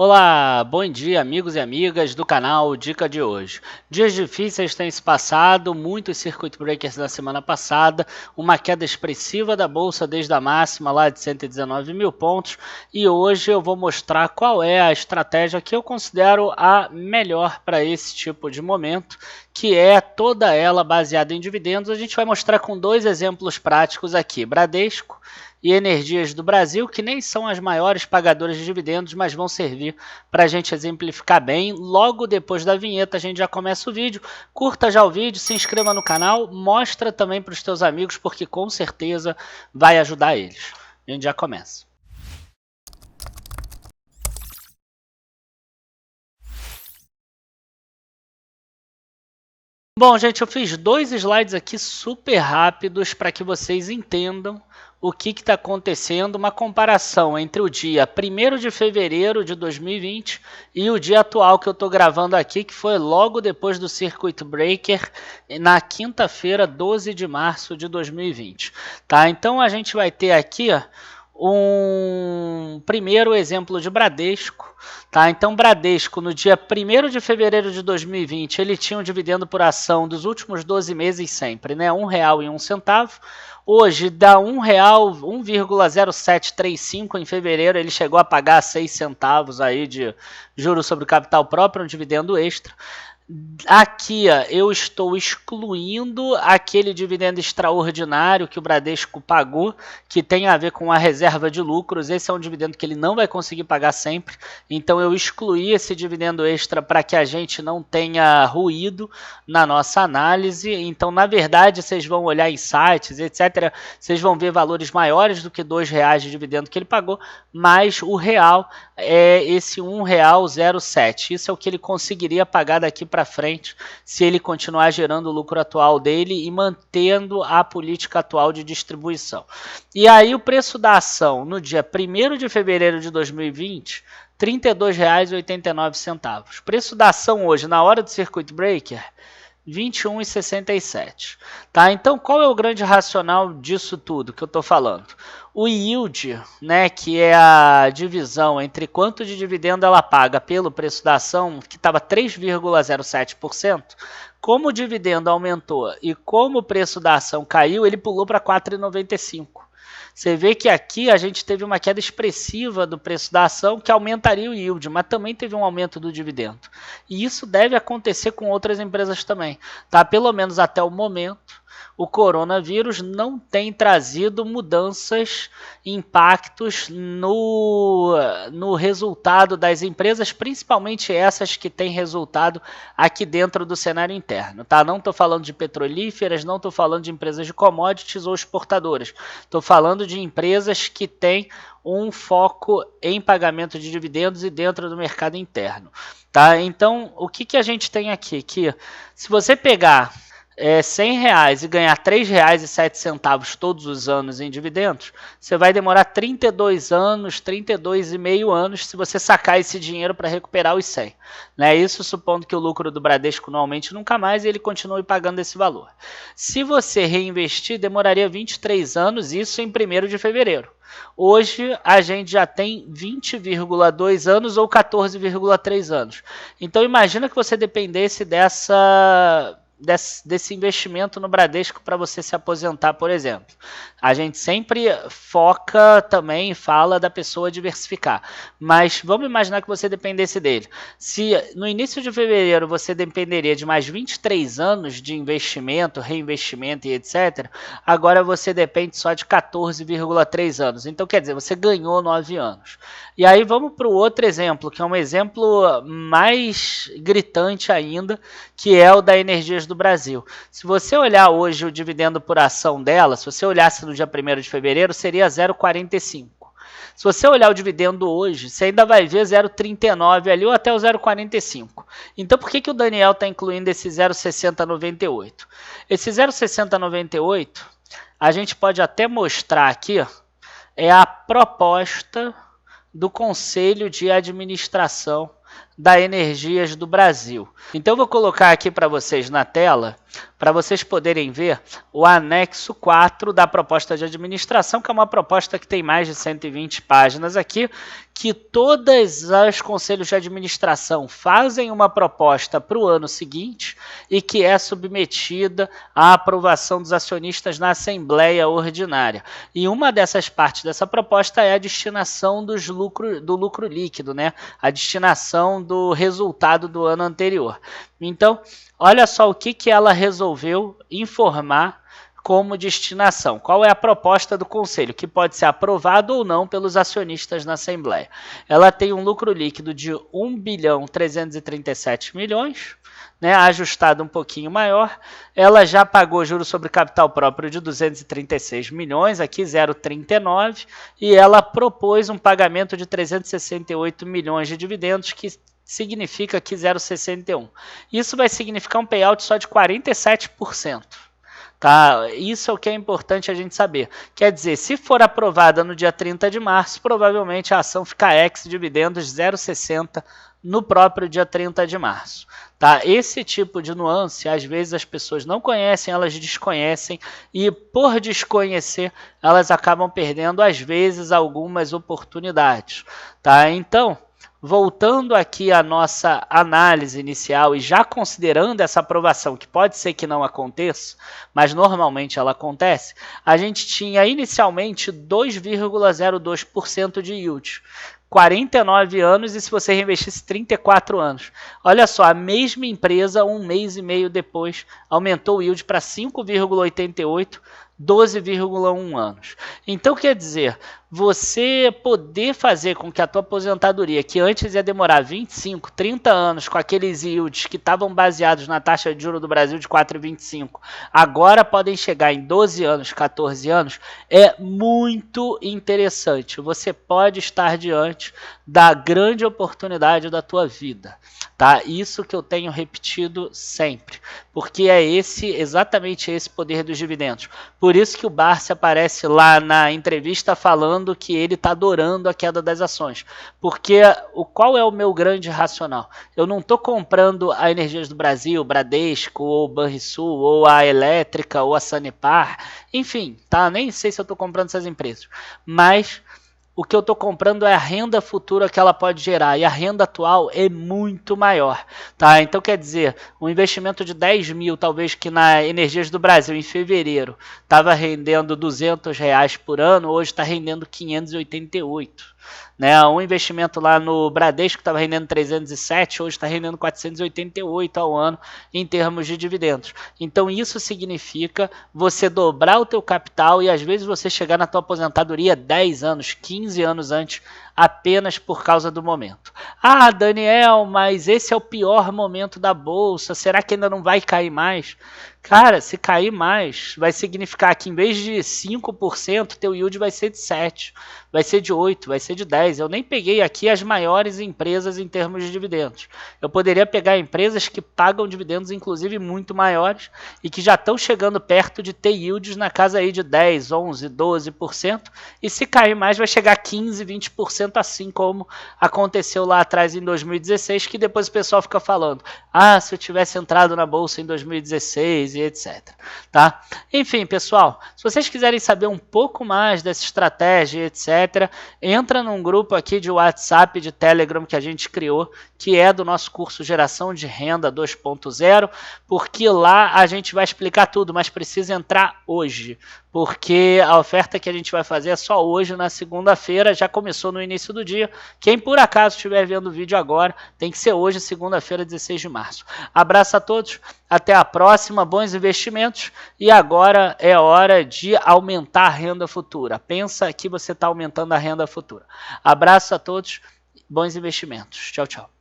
Olá, bom dia amigos e amigas do canal Dica de hoje. Dias difíceis têm se passado, muitos circuit breakers na semana passada, uma queda expressiva da bolsa desde a máxima lá de 119 mil pontos e hoje eu vou mostrar qual é a estratégia que eu considero a melhor para esse tipo de momento, que é toda ela baseada em dividendos. A gente vai mostrar com dois exemplos práticos aqui, Bradesco e Energias do Brasil, que nem são as maiores pagadoras de dividendos, mas vão servir para a gente exemplificar bem. Logo depois da vinheta a gente já começa o vídeo. Curta já o vídeo, se inscreva no canal, mostra também para os teus amigos, porque com certeza vai ajudar eles. A gente já começa. Bom, gente, eu fiz dois slides aqui super rápidos para que vocês entendam o que está acontecendo, uma comparação entre o dia 1º de fevereiro de 2020 e o dia atual que eu estou gravando aqui, que foi logo depois do Circuit Breaker, na quinta-feira, 12 de março de 2020. Tá? Então a gente vai ter aqui um primeiro exemplo de Bradesco. Tá? Então, Bradesco, no dia 1º de fevereiro de 2020, ele tinha um dividendo por ação dos últimos 12 meses sempre, né? R$1,01. Hoje dá R$1, 1,0735 em fevereiro, ele chegou a pagar 6 centavos aí de juros sobre o capital próprio, um dividendo extra. Aqui eu estou excluindo aquele dividendo extraordinário que o Bradesco pagou, que tem a ver com a reserva de lucros. Esse é um dividendo que ele não vai conseguir pagar sempre, então eu excluí esse dividendo extra para que a gente não tenha ruído na nossa análise. Então, na verdade, vocês vão olhar em sites, etc., vocês vão ver valores maiores do que R$2 de dividendo que ele pagou, mas o real é esse R$1,07. Isso é o que ele conseguiria pagar daqui para frente se ele continuar gerando o lucro atual dele e mantendo a política atual de distribuição. E aí o preço da ação no dia 1º de fevereiro de 2020, R$ 32,89. Preço da ação hoje, na hora do Circuit Breaker, R$ 21,67. Tá? Então, qual é o grande racional disso tudo que eu estou falando? O yield, né, que é a divisão entre quanto de dividendo ela paga pelo preço da ação, que estava 3,07%, como o dividendo aumentou e como o preço da ação caiu, ele pulou para 4,95%. Você vê que aqui a gente teve uma queda expressiva do preço da ação que aumentaria o yield, mas também teve um aumento do dividendo. E isso deve acontecer com outras empresas também. Tá? Pelo menos até o momento, o coronavírus não tem trazido mudanças, impactos no resultado das empresas, principalmente essas que têm resultado aqui dentro do cenário interno. Tá? Não estou falando de petrolíferas, não estou falando de empresas de commodities ou exportadoras. Estou falando de empresas que têm um foco em pagamento de dividendos e dentro do mercado interno. Tá? Então, o que a gente tem aqui? Que se você pegar R$100 e ganhar R$3,07 todos os anos em dividendos, você vai demorar 32 anos, 32,5 anos se você sacar esse dinheiro para recuperar os 100. Né? Isso supondo que o lucro do Bradesco não aumente nunca mais e ele continue pagando esse valor. Se você reinvestir, demoraria 23 anos, isso em 1º de fevereiro. Hoje a gente já tem 20,2 anos ou 14,3 anos. Então imagina que você dependesse desse investimento no Bradesco para você se aposentar, por exemplo. A gente sempre foca também e fala da pessoa diversificar, mas vamos imaginar que você dependesse dele. Se no início de fevereiro você dependeria de mais 23 anos de investimento, reinvestimento e etc., agora você depende só de 14,3 anos. Então quer dizer, você ganhou 9 anos. E aí vamos para o outro exemplo, que é um exemplo mais gritante ainda, que é o da Energias do Brasil. Se você olhar hoje o dividendo por ação dela, se você olhasse no dia 1º de fevereiro, seria 0,45. Se você olhar o dividendo hoje, você ainda vai ver 0,39 ali ou até o 0,45. Então, por que o Daniel está incluindo esse 0,6098? Esse 0,6098, a gente pode até mostrar aqui, é a proposta do Conselho de Administração da Energias do Brasil. Então eu vou colocar aqui para vocês na tela, para vocês poderem ver o anexo 4 da proposta de administração, que é uma proposta que tem mais de 120 páginas aqui, que todos os conselhos de administração fazem uma proposta para o ano seguinte e que é submetida à aprovação dos acionistas na Assembleia Ordinária. E uma dessas partes dessa proposta é a destinação do lucro líquido, né? A destinação do resultado do ano anterior. Então, olha só o que ela resolveu informar como destinação. Qual é a proposta do Conselho, que pode ser aprovado ou não pelos acionistas na Assembleia. Ela tem um lucro líquido de 1.337 bilhões, né, ajustado um pouquinho maior. Ela já pagou juros sobre capital próprio de 236 milhões, aqui 0,39, e ela propôs um pagamento de 368 milhões de dividendos, que significa aqui 0,61. Isso vai significar um payout só de 47%. Tá? Isso é o que é importante a gente saber. Quer dizer, se for aprovada no dia 30 de março, provavelmente a ação fica ex-dividendos 0,60 no próprio dia 30 de março. Tá? Esse tipo de nuance, às vezes as pessoas não conhecem, elas desconhecem, e por desconhecer, elas acabam perdendo, às vezes, algumas oportunidades. Tá? Então, voltando aqui à nossa análise inicial e já considerando essa aprovação, que pode ser que não aconteça, mas normalmente ela acontece, a gente tinha inicialmente 2,02% de yield. 49 anos e se você reinvestisse 34 anos. Olha só, a mesma empresa, um mês e meio depois, aumentou o yield para 5,88%, 12,1 anos. Então, quer dizer, você poder fazer com que a tua aposentadoria, que antes ia demorar 25, 30 anos com aqueles yields que estavam baseados na taxa de juros do Brasil de 4,25, agora podem chegar em 12 anos, 14 anos, é muito interessante. Você pode estar diante da grande oportunidade da tua vida. Tá? Isso que eu tenho repetido sempre, porque é exatamente esse poder dos dividendos. Por isso que o Barsi aparece lá na entrevista falando que ele está adorando a queda das ações. Porque qual é o meu grande racional? Eu não estou comprando a Energias do Brasil, Bradesco, ou Banrisul, ou a Elétrica, ou a Sanepar, enfim, tá? Nem sei se eu estou comprando essas empresas, mas o que eu estou comprando é a renda futura que ela pode gerar, e a renda atual é muito maior. Tá? Então, quer dizer, um investimento de 10 mil, talvez que na Energias do Brasil, em fevereiro, estava rendendo R$200 por ano, hoje está rendendo 588. Né? Um investimento lá no Bradesco estava rendendo 307, hoje está rendendo 488 ao ano em termos de dividendos. Então isso significa você dobrar o teu capital e às vezes você chegar na tua aposentadoria 10 anos, 15 anos antes, apenas por causa do momento. Ah, Daniel, mas esse é o pior momento da bolsa, será que ainda não vai cair mais? Cara, se cair mais, vai significar que em vez de 5%, teu yield vai ser de 7%, vai ser de 8%, vai ser de 10%. Eu nem peguei aqui as maiores empresas em termos de dividendos. Eu poderia pegar empresas que pagam dividendos, inclusive, muito maiores e que já estão chegando perto de ter yields na casa aí de 10%, 11%, 12%. E se cair mais, vai chegar a 15%, 20%, assim como aconteceu lá atrás em 2016, que depois o pessoal fica falando, ah, se eu tivesse entrado na bolsa em 2016 e etc. Tá? Enfim, pessoal, se vocês quiserem saber um pouco mais dessa estratégia, etc., entra num grupo aqui de WhatsApp, de Telegram que a gente criou, que é do nosso curso Geração de Renda 2.0, porque lá a gente vai explicar tudo, mas precisa entrar hoje, porque a oferta que a gente vai fazer é só hoje, na segunda-feira, já começou no início do dia. Quem por acaso estiver vendo o vídeo agora, tem que ser hoje, segunda-feira, 16 de março. Abraço a todos, até a próxima, bons investimentos, e agora é hora de aumentar a renda futura. Pensa que você está aumentando a renda futura. Abraço a todos, bons investimentos. Tchau, tchau.